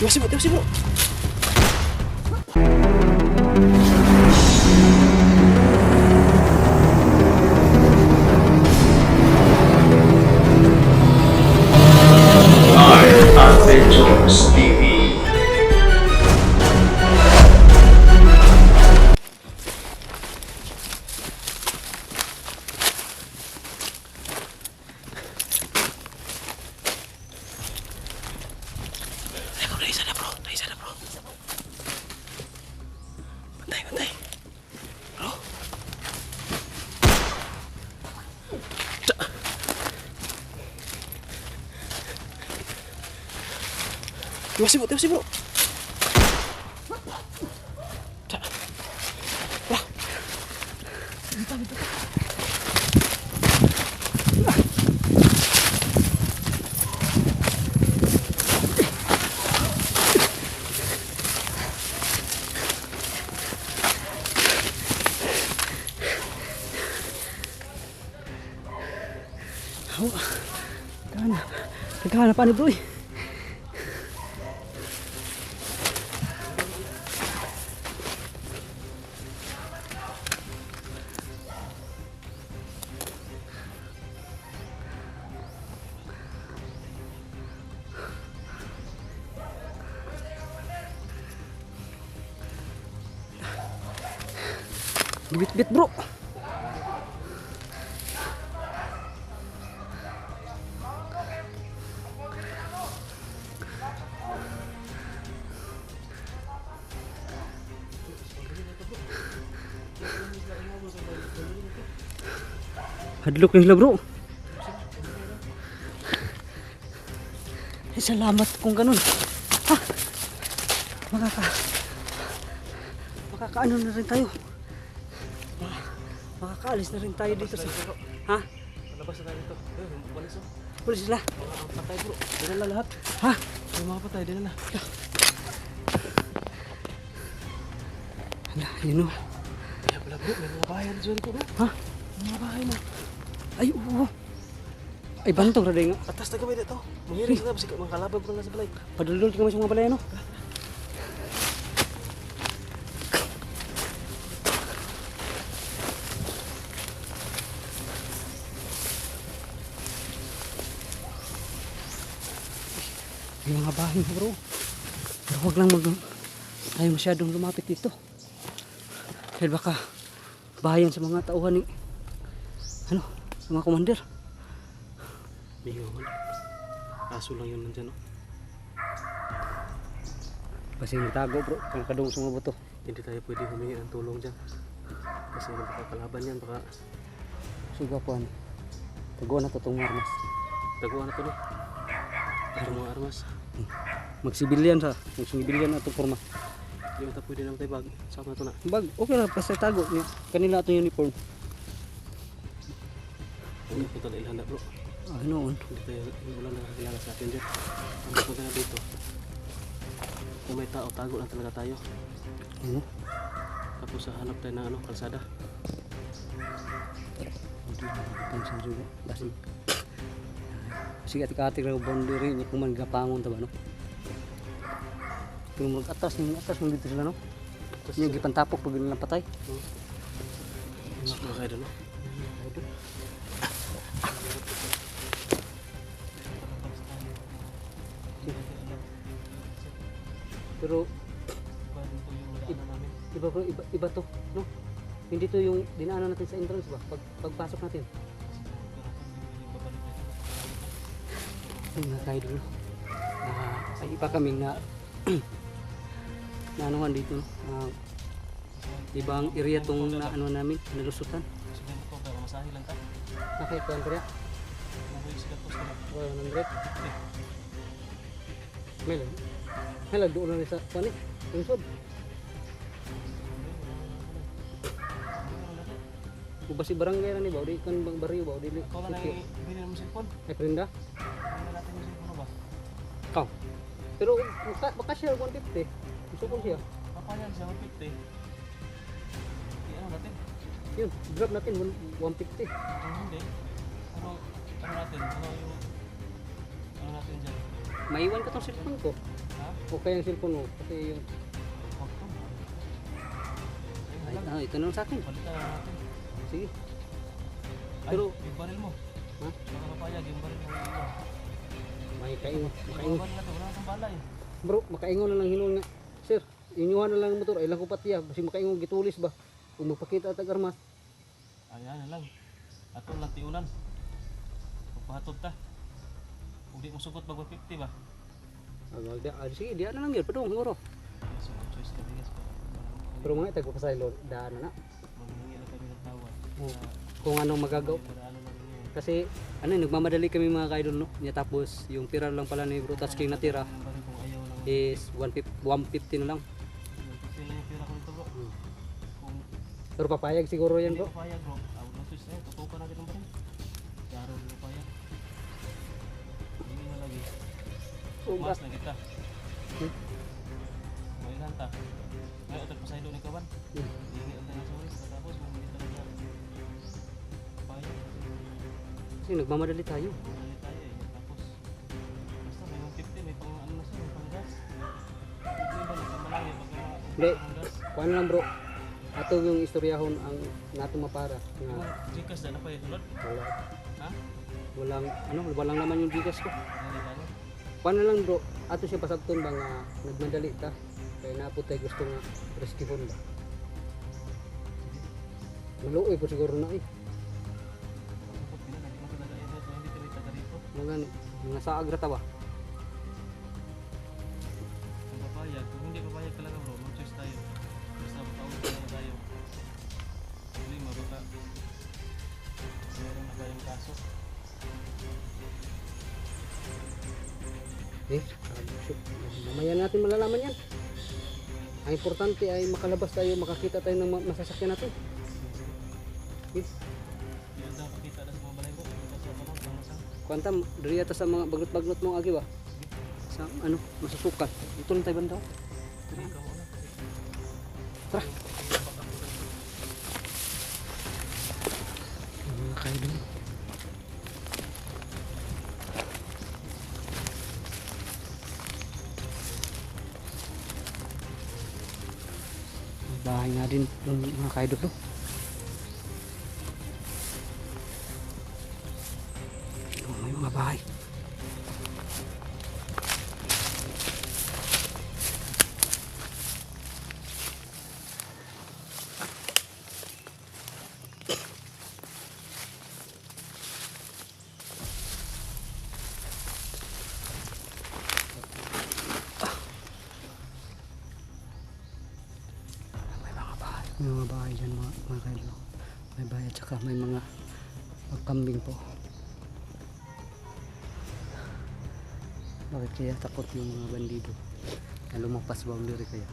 Tiwas bro. Adventures TV. Dari sana bro. Bantay. Bro. Tiwas bro. Lah. Naghahanap ni bro eh. Bit bro. Hadlok na sila bro. Salamat kung ganun. Ha? Makakaano na rin tayo. Makakaalis na rin tayo dito sa... Ha? Labas na tayo dito. Pulis oh. Pulis sila. Patay bro. Dinala lahat. Ha? Yung mga patay, dinala. Hala, yun o. Kaya pala bro, may mga bahay na dyan ko bro. Ha? May mga bahay na. Ay, oo. Ay, bantog na rin nga. Atas na kami dito. Mangiring sila, basi mga kalabag ko na sa balay. Padulol ka sa mga balay, ano? May mga bahay na bro. Pero huwag lang tayo masyadong lumapit dito. Dahil baka bahayan sa mga tauhan ni sa mga commander. Biyo man. Aso lang yun nandyan oh. Kasi natago bro, kang kadung sa mga buto. Hindi tayo pwede humingi ng tulong dyan. Kasi baka kalaban yan, baka Suga po ano. Taguan na to itong armas. taguan na to no. Ito mga armas. Magsibilyan na itong forma. Hindi mo tayo pwede naman tayo bag. Sama na to na. Bag, okay lang, basta tago niya. Kanila itong uniform. Hindi po tayo ilhanda bro. Ah, noon. Hindi tayo, wala na kakilala sa atin dyan. Ang punta na dito. Kung may tao, tago lang talaga tayo. Ano? Tapos hanap tayo ng kalsada. Hindi na pansin juga. Basig. Sige at katik lang boundary niya kung magapangon ta ba no? Pero mag-atas ng dito sila no? Yung gipantapok pag nilang patay. Mas mga kayo doon no? Pero iba to no? Hindi to yung dinaanan natin sa entrance ba? Pagpasok natin. Mga kayo doon. Ay iba kami na na anuhan dito no? Ibang area tong na ano namin nalusutan. Sabihin ko, pero masahe lang tayo. Nakikuan ko rin. Mabuhay sila po sila. 100. May doon na rin sa panik. Tungsod. Ubasi barangay na ni ba? Di kan bang baryo ba? Di Ikaw lang ay bili ng cellphone. ay prenda. Bili natin yung cellphone ba? Kaw. Pero baka siya 150. Gusto ko siya. Papayan siya 150. Ano natin? Yun, drop natin 150. Hindi. Ano natin? Ano natin dyan? Maiwan ka tong cellphone ko. Ha? Okay ang cellphone mo. Kasi yung... Huwag to. Ay, ito na lang sa akin. Palitan na natin. Sige. Ay, Pero- yung baril mo. Ha? Baka mapayag yung baril mo. May kaingon. Yung Makaingon. baril na to, wala kang bala eh. Bro, makaingon na lang hinung nga. Sir, inyuhan na lang ang motor. Ay lang ko patiya. Kasi makaingon gitulis ba. Kung magpakita at armas. Ayan na lang. Ato lang tiunan. Pagpahatod ta. Kung di mo sugot bag 150 ba? Sige, diyan na lang yun. Padung, siguro. So, choice ka bigas pa. Pero mga itag ko pasaylo, daan na na. Maghingi lang kami ng tawad. Kung anong magagaw. Ano lang yun. Kasi, ano, nagmamadali kami mga kaidol, no? Niya tapos, yung tira lang pala ni Bro Tasking na tira Yung baril kung ayaw lang. is 150 na lang. Kasi lang yung pira ko nito bro. Kung Pero papayag siguro yan, hindi bro. ko payag bro. Out na twist eh. Tutukan natin ang baril. Yaro hindi ko payag. Hindi na lagi. Mas na kita. Mailan ta. Ngayon ito pasaylo ni Kawan. Hindi ang tayo sorry. Tapos mamili talaga. Payag. Kasi nagmamadali tayo. Mamili tayo eh. Tapos basta may 150 may pang ano na siya. May pang gas. Hindi ba nagkamalaki pag Hindi. pang gas. Kuha na lang, bro. Ato yung istoryahon ang nato mapara. Yung Nga, Gcash na pa yung tulad. wala. Ha? Walang naman yung Gcash ko. Hindi ba no? Kuha na lang, bro. Ato siya pasabton ba nga nagmadali ta. Kaya napo tayo gusto nga rescue phone ba. Maluoy po siguro na eh. Kapag pila na di mo talaga ito. So hindi tayo taga rito. Mga saag rata ba? Kung papayag. Kung hindi papayag talaga bro. Mag-choice tayo. Basta matawag talaga tayo. Huli mabaka. Meron na ba yung kaso? Shoot. Mamaya natin malalaman yan. Ang importante ay makalabas tayo, makakita tayo ng masasakyan natin. Yes. Yan daw pakita na sa mga balay ko. Sa mga pangasan. Kuwanta, dari ata sa mga bagnot-bagnot mong agi ba? Sa ano, masusukat. Ito lang tayo banda. Hindi ka muna. Tara. Mga kaidol. May bahay nga din yung mga kaidol to. May mga bahay. May mga bahay dyan mga kailo. May bahay at saka may mga kambing po. Bakit kaya takot yung mga bandido na lumampas boundary kaya?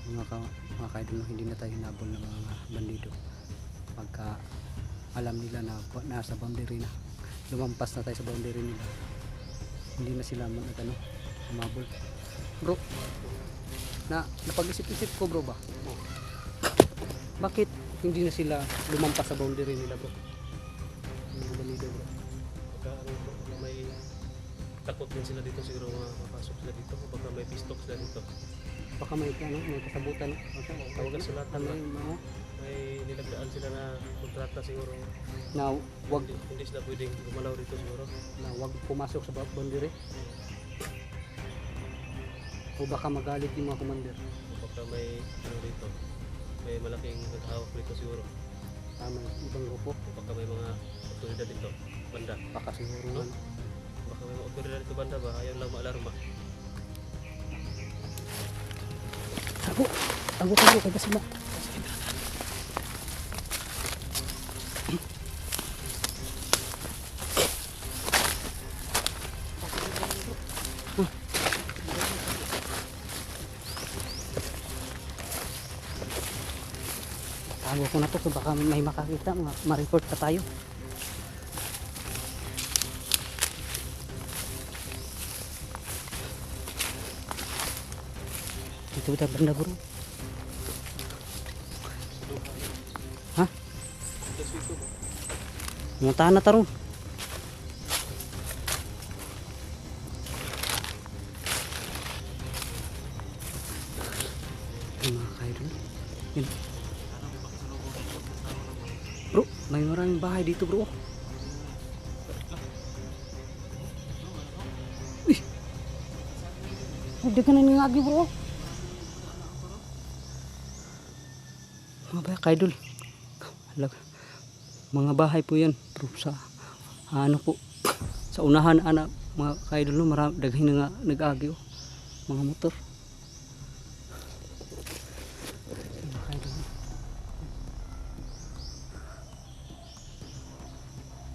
Mga kailo, hindi na tayo hinabol ng mga bandido pagka alam nila na nasa boundary na, lumampas na tayo sa boundary nila, hindi na sila humabol. Bro, napag-isip-isip ko bro ba? Bakit hindi na sila lumampas sa boundary nila bro? Mga bandido bro. Baka may takot din sila dito siguro mapasok sila dito. Baka may pistok sila dito. Baka may kasabutan. Tawagan sila May may nilagdaan sila na kontrata siguro. na wag Hindi sila pwedeng gumalaw dito siguro. pumasok sa boundary. O baka magalit yung mga commander. Baka may ano dito. May malaking naghahawak dito siguro. Tama, ibang grupo. Baka may mga otoridad dito. Banda. Baka siguro nga. Baka may mga otoridad dito banda ba? Ayaw lang maalarma. Tago kay basila. Tago ko na to so baka may makakita, ma-report pa tayo. Ito udah benda bro. Hah? Muntahan na taron. May maraming bahay dito bro. Udah ka na nangagi bro. Mga bahay kaidol. Mga bahay po yan bro sa ano po sa unahan ana mga kaidol no, marami daghin nga nag-agi oh. Mga motor. Mga kaidol.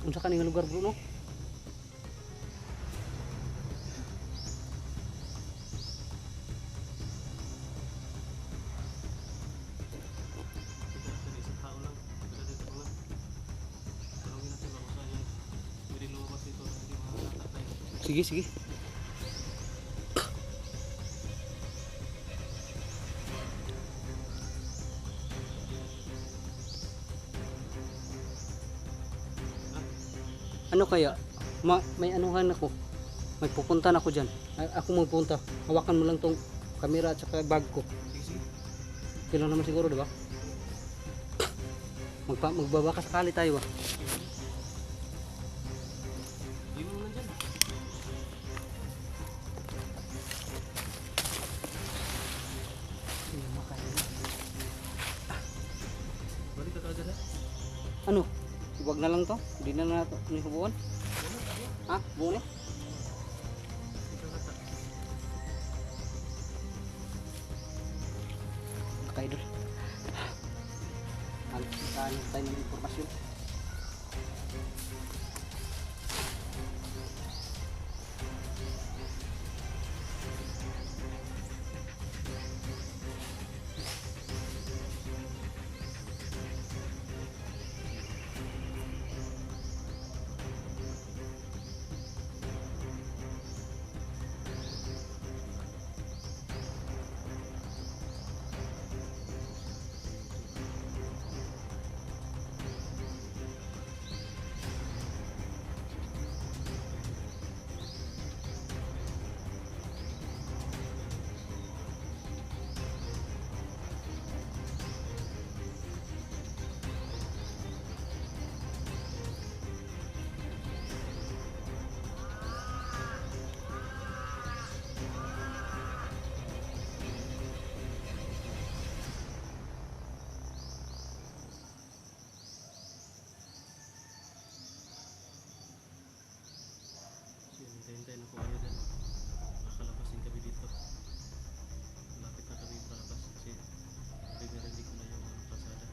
Unsa ka nga lugar bro no? Isang tao lang. Dito lang. Tanungin natin baka saan yan. Pwede lumabas dito. Hindi mahalata tayo. Sige sige. Ano kaya? May anuhan ako. May pupunta na ako dyan. Ako magpunta. Hawakan mo lang tong camera at saka bag ko. Sige, sige. Okay lang naman siguro, di ba? Magbabaka sakali tayo ba? Hindi mo naman dyan. Balik ka kaagad ha? Ano? Iwag na lang to? Hindi na nato ni hubuan? Ha? Buwan eh? Kaidol. Ano tayo ng informasyon? Hintay-hintay na po kami dyan. Nakalabas din kami dito. Malapit na kami palabas kasi narinig ko na yung kalsada.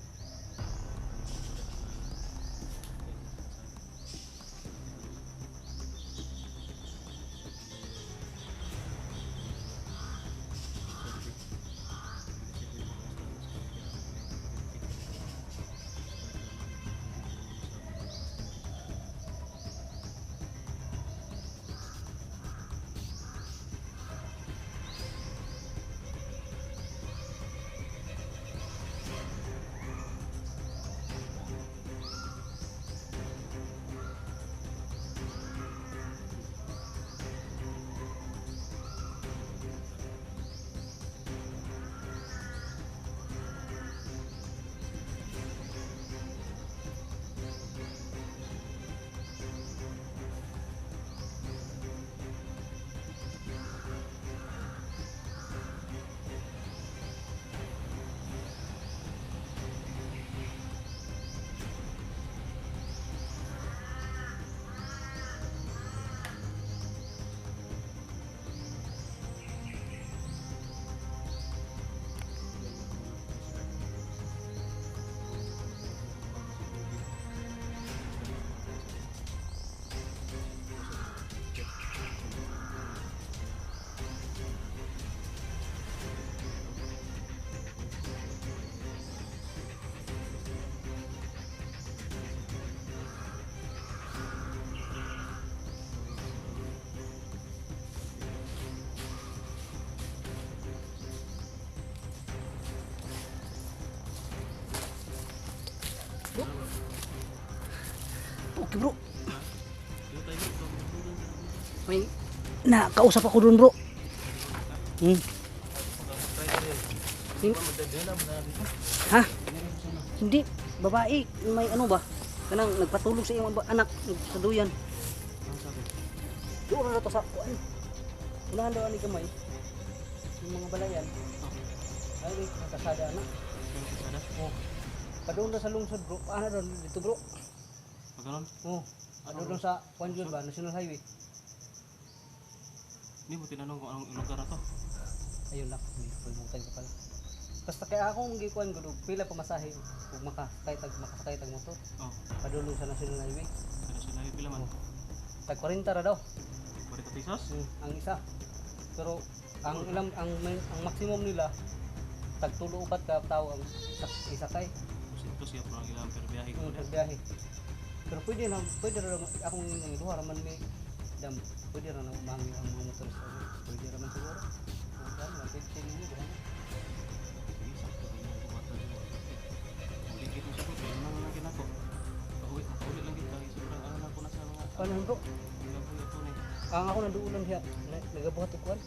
Okay bro. Dito tayo dito. May nakausap ako dun bro. Try ko rin. Hin- Magdadala mo na dito. Ha? Hindi. Babae. May ano ba? kanang nagpatulog sa iyong anak sa duyan. Ano sabi? Doon na to sa kuan. Unahan daw ani gamay. Yung mga balayan. Ay, nakasada na. Kaya kasada? Oh. Padoon na sa lungsod bro. Ano doon dito bro? Pag ganun, Oh. Ano doon sa kuan yun ba? National Highway. hindi mo tinanong kung anong lugar na to. Ayun lang, hindi ko palimutan ko pala. Basta kaya akong gikuan ko pila pamasahe kung makasakay tag motor. Oh, Padulong sa National Highway. pero sila yung pila man. Tag 40 ra daw. 40 pesos? Ang isa. Pero ang maximum nila tag 3-4 ka tao ang isakay. Ito siya pro ang ilang per biyahe ko. Pag biyahe. Pero pwede ra akong duha ra man may dam. Pwede ra na umangi ang mga motorista. Pwede ra man siguro. Ano, 15 minutes ba? Sige, sakto rin yung kumato dito. Uli kita siya ko, kaya naman lang kinako. Paulit lang kita, sobrang ano na ko na sa mga... Paano bro? Nagabuhay ito na Ang ako nanduulan diha. Nagabuhat og kuan.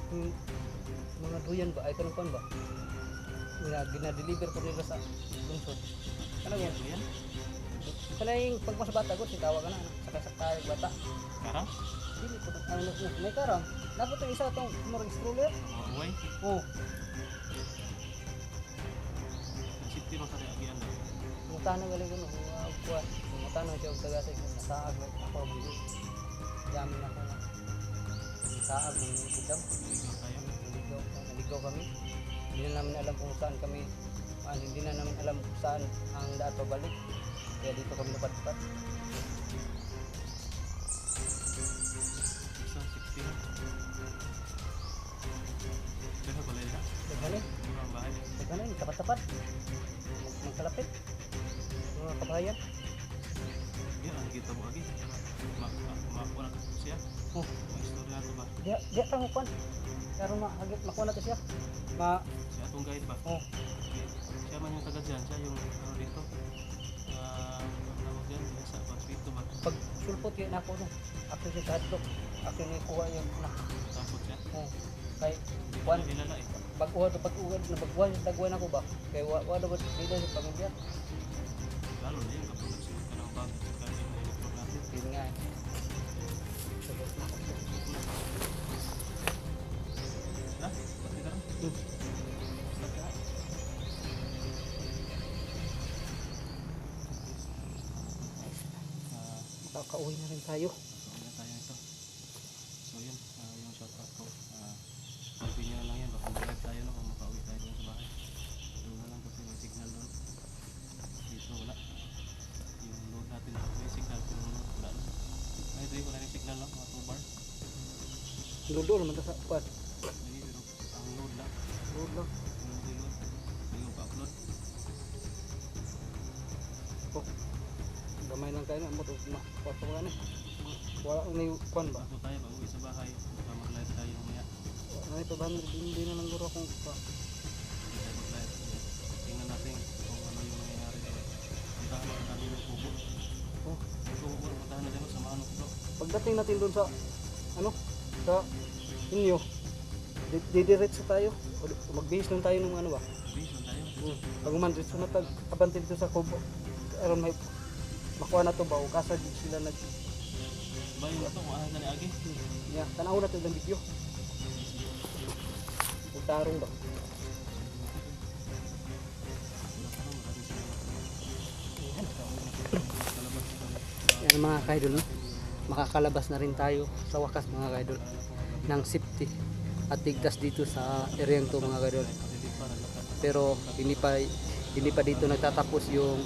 Yung mga duyan ba ay kanang kuan ba? Gina-deliver ko nila sa lungsod. Kana yan? yan? Kana yung pagpas bata ko sitawa ka na sakay bata. Karang? Dili ko ano may karang. Dapat yung isa tong murag stroller. Mga uway? Oh, City mo sa reagian na. mutana gali ko no. Kuan. Mutana siya og tagasay ko nasaag ako mo. Yamin ako na. Nasaag mo ni kudam. Naligaw kami. Hindi na namin alam kung saan kami. Hindi na namin alam kung saan ang daan pabalik. Kaya dito kami napadpad. Isa, 60 na. Pero balay na. Daghanin. Ang bahay. Daghanin. Tapat-tapat. Magkalapit. Mga kabahayan. Yan, ang kita mo lagi. Makuha na siya. Oh. May istorya na ito ba? Diya pa mo kuan. Pero makuha na to siya. Siya itong guide ba? Oh. Siya man yung taga dyan. Siya yung ano dito. Ang tawag dyan. Sa Panswito ba? Pag sulpot yun ako no. Actually siya sa hotdog. Actually kuha yung na. Tapos siya. Oh. Kay kuan. Nilala eh. Pag-uwad na dagwan ako ba? Kay wala ba dito sa pamilya? Lalo na yung kapag nagsunod ka ng bag. Kaya yung nilipot natin. Yun nga eh. Na? Pati ka rin? Basta ka. Makakauwi na rin tayo. Pauwi na tayo nito. So yun, yung shoutout ko. Continue na lang yan. Baka mag-live tayo no, kung makauwi tayo dun sa bahay. Doon na lang kasi may signal doon. Dito wala. Yung load natin may signal pero load wala na. Ay ito yung wala yung signal lang, mga 2 bar. Ludo naman ta sa kuan. Hindi, pero ang load lang. Load lang. Yung load. Yung pa-upload. Oh. Gamay lang kayo na mo to makapto ka ni. Wala na yung kuan ba? Bago tayo, bago sa bahay. Baka mag-live tayo mamaya. Ano ito ba hindi na lang guro kung pa. Hindi tayo mag-live. Tingnan natin kung ano yung nangyayari doon. Puntahan natin natin yung kubo. Oh. Yung kubo, puntahan natin sa mga bro. Pagdating natin doon sa ano sa inyo didiretso tayo o magbihis lang tayo ng ano ba Please, tayo. pag umandito na tag abante dito sa kubo aron may makuha na to ba o kasag sila nag Ba yung ito, kung na ni Agi. ya tanaw na to ng video ug tarong ba yan mga kaidol no? Makakalabas na rin tayo sa wakas mga kaidol ng safety at tigtas dito sa area to mga kaidol pero hindi pa dito nagtatapos yung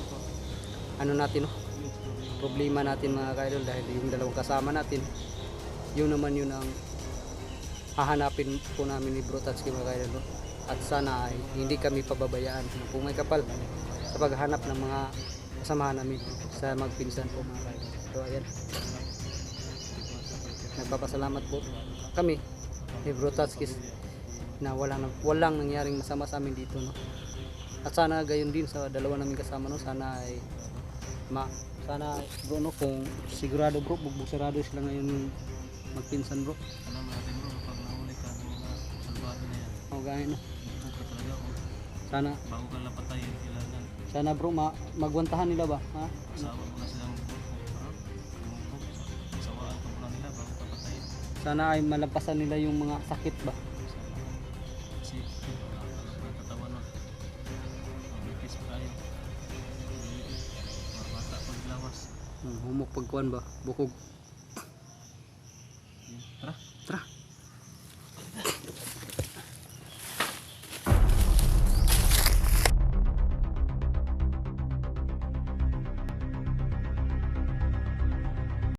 ano natin no problema natin mga kaidol dahil yung dalawang kasama natin yun naman yun ang hahanapin po namin ni Bro Tatsuki mga kaidol no? At sana ay hindi kami pababayaan kung may kapal sa paghahanap ng mga kasamahan namin sa magpinsan po mga kaidol. So ayan, nagpapasalamat po kami ni Bro Tatsuki na walang nangyaring masama sa amin dito no. At sana gayon din sa dalawa namin kasama no, sana ay sana bro no, kung sigurado bro bugbusarado sila ngayon magpinsan bro. Alam natin bro, pag nahuli ka ng mga salbahe na yan, O gaya no. ito ka talaga kung Sana bago ka lapatay, kailangan Sana bro, magwantahan nila ba? Ha? Asawa mo na silang tumutok. Sawaan pa muna nila bago papatayin. Sana ay malampasan nila yung mga sakit ba? Kasi katawan nun. Nipis pa kayo. Mga bata paglawas. Humok pagkuhan ba? Bukog.